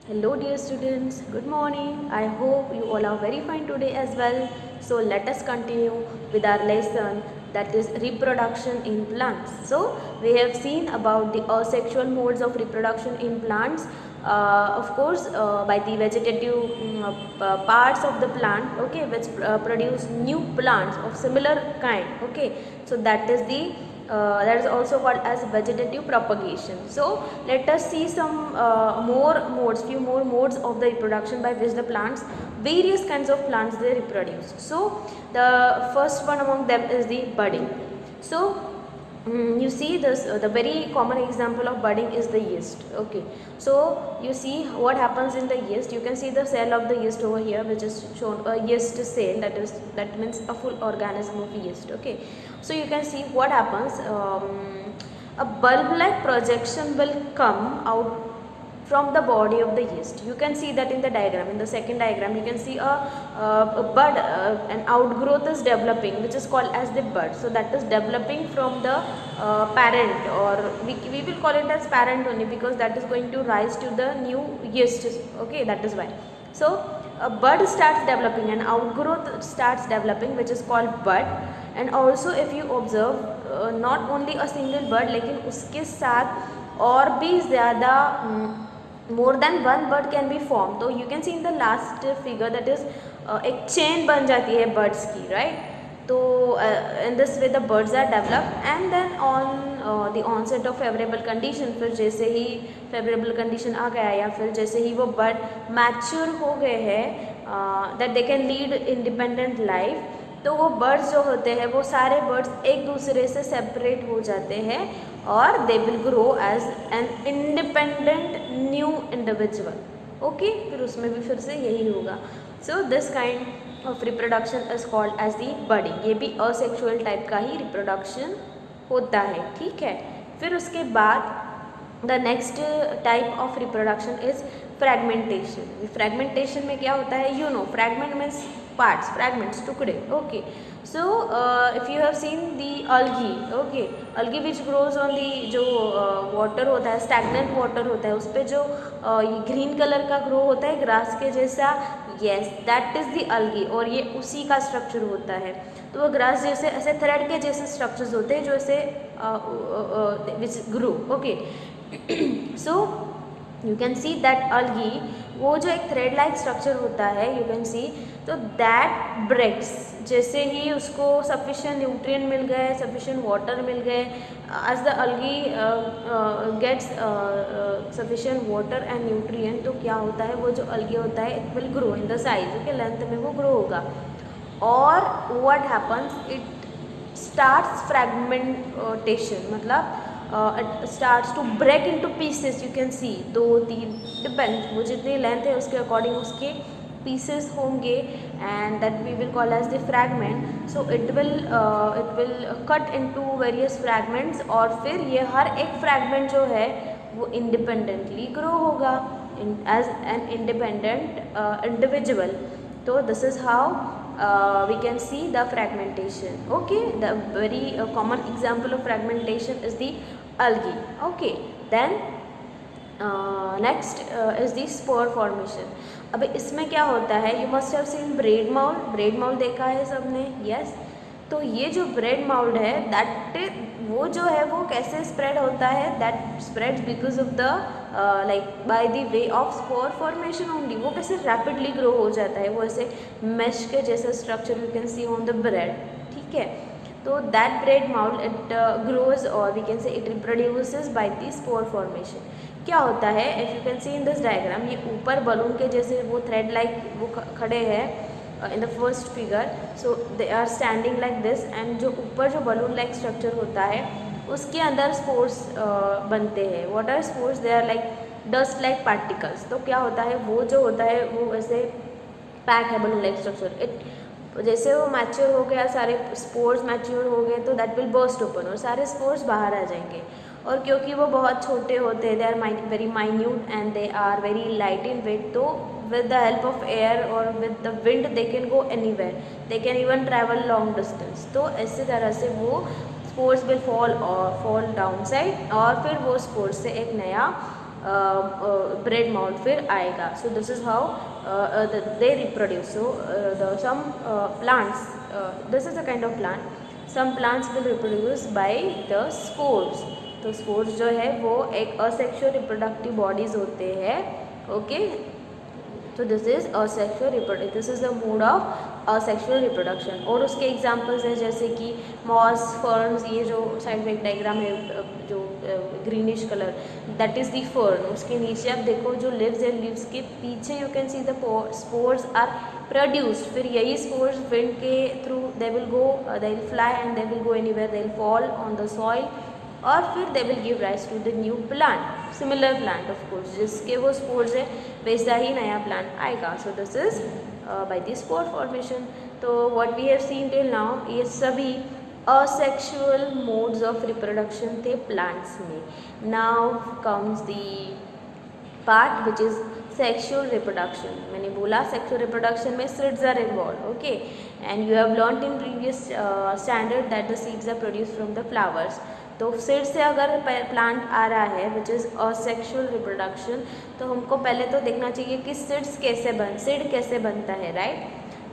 Hello dear students, good morning. I hope you all are very fine today as well. So let us continue with our lesson, that is reproduction in plants. So we have seen about the asexual modes of reproduction in plants. Of course by the vegetative parts of the plant, okay, which produce new plants of similar kind, okay. So that is also called as vegetative propagation. So let us see some few more modes of the reproduction by which the plants, various kinds of plants, they reproduce. So the first one among them is the budding. So you see this the very common example of budding is the yeast, okay. So you see what happens in the yeast. You can see the cell of the yeast over here, which is shown a yeast cell, that means a full organism of yeast, okay. So you can see what happens. A bulb like projection will come out from the body of the yeast. You can see that in the diagram. In the second diagram you can see a bud, an outgrowth is developing, which is called as the bud. So that is developing from the parent, or we will call it as parent only, because that is going to rise to the new yeast, okay. That is why. So a bud starts developing, an outgrowth starts developing, which is called bud. And also if you observe, not only a single bud, लेकिन उसके साथ और भी ज़्यादा more than one bud can be formed. So you can see in the last figure, that is एक chain बन जाती है birds की, right? तो in this way the birds are developed, and then on the onset of favorable condition, फिर जैसे ही favorable condition आ गया, या फिर जैसे ही वो bird mature हो गए हैं, that they can lead independent life, तो वो बर्ड्स जो होते हैं, वो सारे बर्ड्स एक दूसरे से सेपरेट हो जाते हैं, और they will grow as an independent new individual, okay. फिर उसमें भी फिर से यही होगा. So this kind of reproduction is called as the budding. ये भी असेक्सुअल टाइप का ही रिप्रोडक्शन होता है, ठीक है. फिर उसके बाद the next type of reproduction is fragmentation. Fragmentation में क्या होता है, you know, fragment means parts, fragments, टुकड़े, okay. So if you have seen the algae, okay, algae which grows on the जो water होता है, stagnant water होता है, उस पर जो ये green color का grow होता है grass के जैसा, yes, that is the algae, और ये उसी का structure होता है. तो वो grass जैसे ऐसे thread के जैसे structures होते हैं, जो ऐसे which grow, okay. So you can see that algae, वो जो एक थ्रेड लाइक स्ट्रक्चर होता है, यू कैन सी, तो दैट ब्रेक्स, जैसे ही उसको सफिशिएंट न्यूट्रिएंट मिल गए, सफिशिएंट वाटर मिल गए, as the algae gets sufficient water and nutrient, तो क्या होता है, वो जो अलगी होता है, it will grow in the size, okay, length में वो ग्रो होगा. और what happens, it starts fragmentation, मतलब it starts to break into pieces. You can see 2-3 depends, वो जितनी लेंथ है उसके अकॉर्डिंग उसके पीसेस होंगे, and that we will call as the fragment. So it will cut into various fragments, और फिर ये हर एक फ्रैगमेंट जो है वो इंडिपेंडेंटली ग्रो होगा एज एन इंडिपेंडेंट इंडिविजुअल. तो this is how we can see the fragmentation, okay. The very common example of fragmentation is the algae, okay. Then next is the spore formation. अब इसमें क्या होता है, you must have seen bread mold. bread mold देखा है सबने, yes. तो ये जो ब्रेड माउल्ड है, दैट वो जो है वो कैसे स्प्रेड होता है, that spreads because of the like by the way of spore formation only. वो कैसे रैपिडली ग्रो हो जाता है, वो ऐसे मेश के जैसे structure you can see on the bread, ठीक है. तो that bread mould it grows, और we can say it reproduces by the spore formation. क्या होता है, if you can see in this diagram, ये ऊपर बलून के जैसे वो थ्रेड लाइक वो खड़े हैं in the first figure. So they are standing like this, and जो ऊपर जो balloon like structure होता है, उसके अंदर spores बनते हैं. What are spores? They are like dust like particles. तो क्या होता है, वो जो होता है वो ऐसे पैक है balloon like structure. It जैसे वो मैच्योर हो गया, सारे स्पोर्स मैच्योर हो गए, तो दैट विल बर्स्ट ओपन, और सारे स्पोर्स बाहर आ जाएंगे. और क्योंकि वो बहुत छोटे होते हैं, they are very minute and they are very light in weight, तो with the help of air or with the wind they can go anywhere, they can even travel long distance. तो ऐसे तरह से वो spores will fall down side, और फिर वो spores से एक नया ब्रेड माउल्ट फिर आएगा. So this is how they reproduce. So some plants, this is a kind of plant, some plants will reproduce by the spores. तो स्पोर्स जो है वो एक असेक्सुअल रिप्रोडक्टिव बॉडीज होते हैं. ओके, तो this is asexual reproduct, this is the mode of asexual reproduction. और उसके एग्जांपल्स हैं जैसे कि मॉस, फर्न्स, ये जो साइड में एक डायग्राम है जो greenish colour, that is the fern. उसके नीचे आप देखो जो लिव्स है, लिव्स के पीछे you can see the spores are produced. फिर यही स्पोर्स विंड के through they will go, they will fly and they will go anywhere, they will fall on the soil और फिर they will give rise to the new plant, similar plant of course. जिसके वो spores है वैसा ही नया plant आएगा. So this is by the spore formation. तो what we have seen till now, ये सभी असेक्सुअल मोड्स ऑफ रिप्रोडक्शन थे प्लांट्स में. Now comes the part which is sexual reproduction. मैंने बोला सेक्सुअल रिप्रोडक्शन में seeds are involve. Okay, and you have learned in previous standard that the seeds are produce from the flowers. तो seed से अगर plant आ रहा है which is asexual reproduction, तो हमको पहले तो देखना चाहिए कि सीड कैसे बनता है, राइट.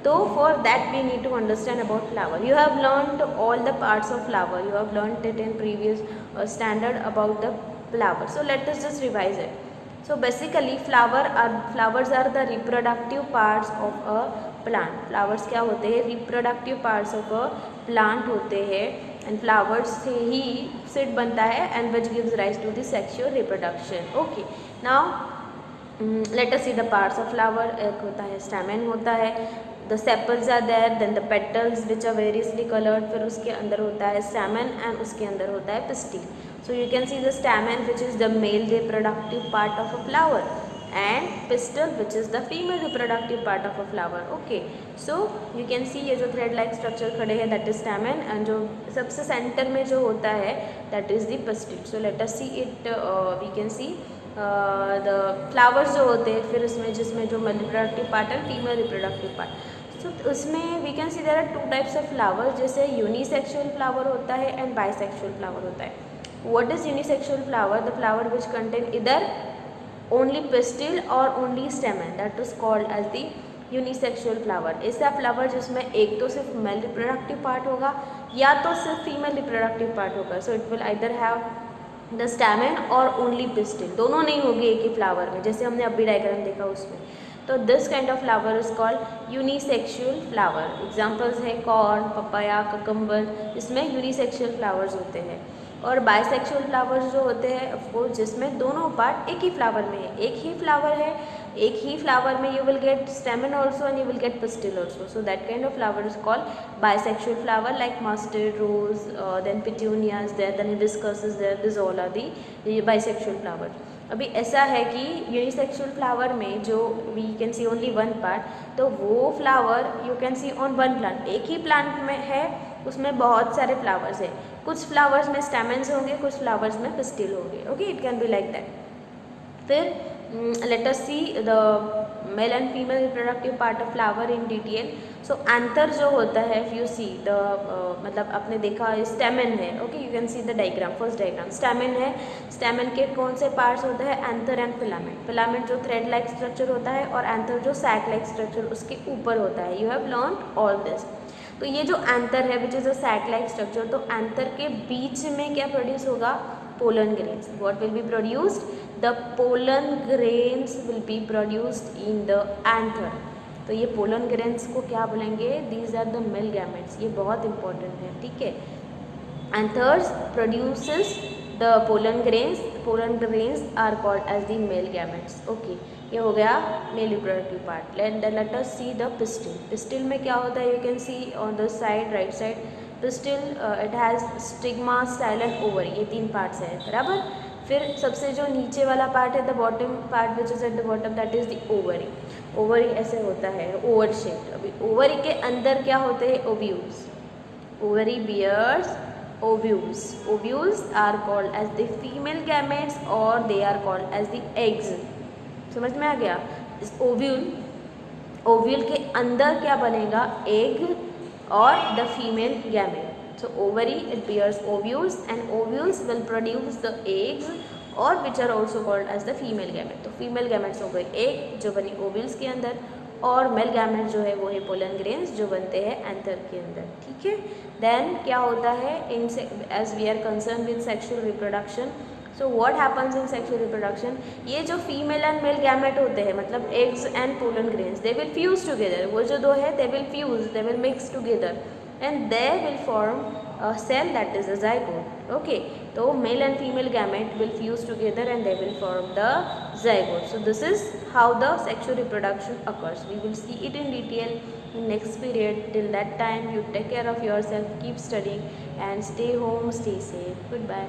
तो for that we need to understand about flower. You have learned all the parts of flower, you have learned it in previous standard about the flower. So let us just revise it. So basically flowers are the reproductive parts of a plant. Flowers क्या होते हैं, reproductive parts of a plant होते हैं, and flowers से ही seed बनता है and which gives rise to the sexual reproduction. Okay, now let us see the parts of flower. एक होता है stamen होता है, the sepals are there, then the petals which are variously colored, फिर उसके अंदर होता है stamen and उसके अंदर होता है pistil. So you can see the stamen which is the male reproductive part of a flower and pistil which is the female reproductive part of a flower. Okay, so you can see ये जो thread like structure खड़े हैं that is stamen, and जो सबसे center में जो होता है that is the pistil. So let us see it. We can see the flowers जो होते हैं, फिर उसमें जिसमें जो male reproductive part है, female reproductive part. So उसमें we can see there are two types of flowers. जैसे unisexual flower होता है and bisexual flower होता है. What is unisexual flower? The flower which contain either only pistil or only stamen, that is called as the unisexual flower. ऐसा flower जिसमें एक तो सिर्फ मेल रिप्रोडक्टिव पार्ट होगा या तो सिर्फ फीमेल रिप्रोडक्टिव पार्ट होगा. सो it will either have the stamen और ओनली पिस्टिल, दोनों नहीं होगी एक ही फ्लावर में, जैसे हमने अभी डायग्राम देखा उसमें. तो this kind of flower is called unisexual flower. Examples है कॉर्न, पपाया, ककम्बर, इसमें यूनिसेक्सुअल फ्लावर्स होते हैं. और बाइसेक्सुअल फ्लावर्स जो होते हैं ऑफकोर्स जिसमें दोनों पार्ट एक ही फ्लावर में है, एक ही फ्लावर है, एक ही फ्लावर में you will get stamen also and you will get pistil also. So that kind of flower is called bisexual flower, like mustard, rose, then petunias there, then hibiscus is there. This all are the bisexual flower. अभी ऐसा है कि unisexual flower में जो we can see only one part, तो वो flower you can see on one plant, एक ही प्लांट में है, उसमें बहुत सारे फ्लावर्स हैं. कुछ फ्लावर्स में स्टेमेंस होंगे, कुछ फ्लावर्स में पिस्टिल होंगे. Okay, it can be like that. फिर let us see the male and female reproductive part of flower in detail. So anther जो होता है, इफ यू सी द मतलब आपने देखा स्टेमन है. Okay, you can see the diagram, first diagram स्टेमन है. स्टेमन के कौन से पार्ट्स होते हैं, एंथर एंड फिलामेंट. फिलामेंट जो थ्रेड लाइक स्ट्रक्चर होता है और एंथर जो सैक लाइक स्ट्रक्चर उसके ऊपर होता है. You have learn all this. तो ये जो एंथर है which is a sac like structure, तो एंथर के बीच में क्या प्रोड्यूस होगा, pollen grains. What will be produced, the pollen grains will be produced in the anther. तो ये पोलन ग्रेन्स को क्या बोलेंगे, these are the male gametes. ये बहुत इंपॉर्टेंट है, ठीक है. Anthers produces the pollen grains, pollen grains are called as the male gametes. Okay, ये हो गया male reproductive part. Let us see the pistil. Pistil में क्या होता है, you can see on the side, right side. Pistil it has stigma, style and ovary, ये तीन parts है, बराबर. फिर सबसे जो नीचे वाला पार्ट है, the bottom part which is at the bottom, that is the ovary. Ovary ऐसे होता है, ओवर शेप. अभी ओवरी के अंदर क्या होते हैं, ovules. Ovary bears ovules. Ovules are called as the female gametes or they are called as the eggs. समझ में आ गया. इस ओव्यूल के अंदर क्या बनेगा, एग और the female gamete. So ovary it bears ovules and ovules will produce the eggs और which are also called as the female gamete. तो फीमेल गैमेट्स हो गए एक जो बनी ओवल्स के अंदर, और मेल गैमेट जो है वो है पोलन ग्रेन्स जो बनते हैं एंथर के अंदर, ठीक है। देन क्या होता है in as we are concern with sexual reproduction, so what happens in sexual reproduction, ये जो फीमेल एंड मेल गैमेट होते हैं मतलब eggs and pollen grains, they will fuse together, वो जो दो है they will fuse, they will mix together and they will form a cell that is a zygote, okay। So male and female gamete will fuse together and they will form the zygote. So this is how the sexual reproduction occurs. We will see it in detail in next period. Till that time you take care of yourself, keep studying and stay home, stay safe. Goodbye.